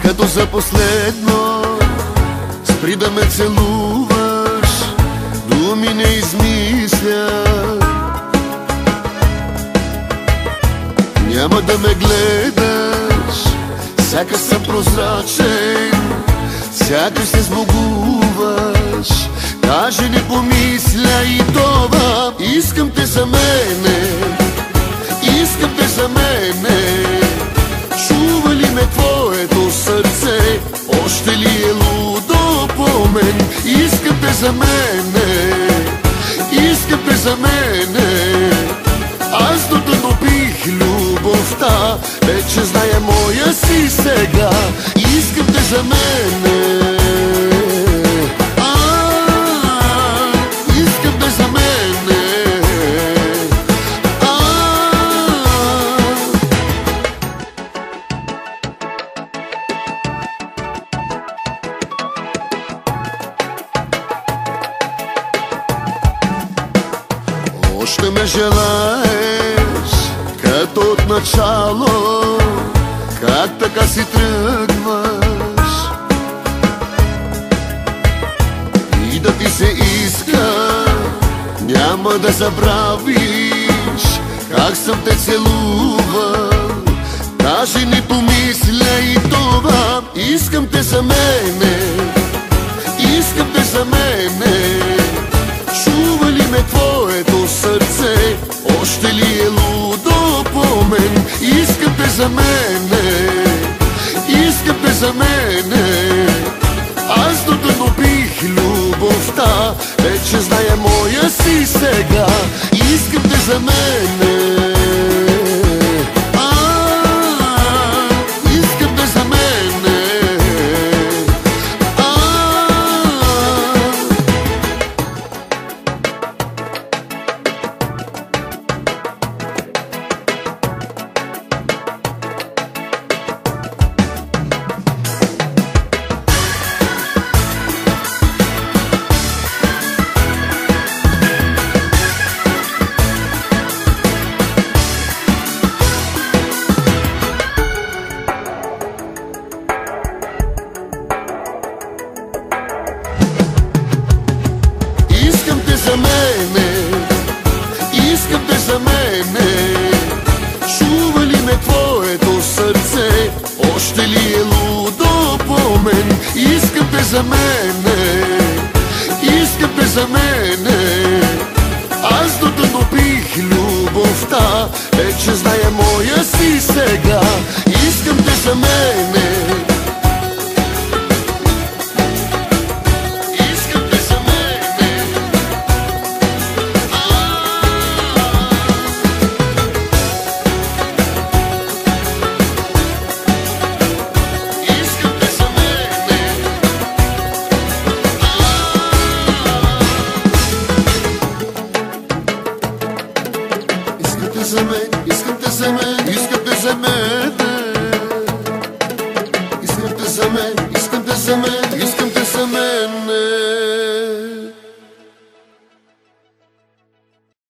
като за последно спри да ме целуваш, думи не измисля. Няма да ме гледаш, сякаш съм прозрачен, сякаш се сбогуваш. Даже не помисля и това. Искам те за мене, искам те за мене. Чува ли ме твоето сърце, още ли е лудо по мен? Искам те за мене, искам те за мене. Аз до дъно пих любовта, вече зная моя си сега. Искам те за мене, искам те за мене. Още ме желаеш, като от начало, как така си тръгваш? И да ти се иска, няма да забравиш как съм те целувал. Даже не помисля и това. Искам те за мене, искам те за мене. Чува ли ме твоето сърце, още ли е лудо по мен? Искам те за мене, искам те за мене. Аз до дъно пих любовта, вече зная моя си сега. Искам те за мене, искам те за мене. Искам те за мене, искам те за мене. Чува ли ме твоето сърце, още ли е лудо по мен? Искам те за мене, искам те за мене. Аз до дъно пих любовта, вече зная моя си сега. Искам те за мене, за мен, искам те за мен, искам те за мен. Искам те за мен, искам те за мен.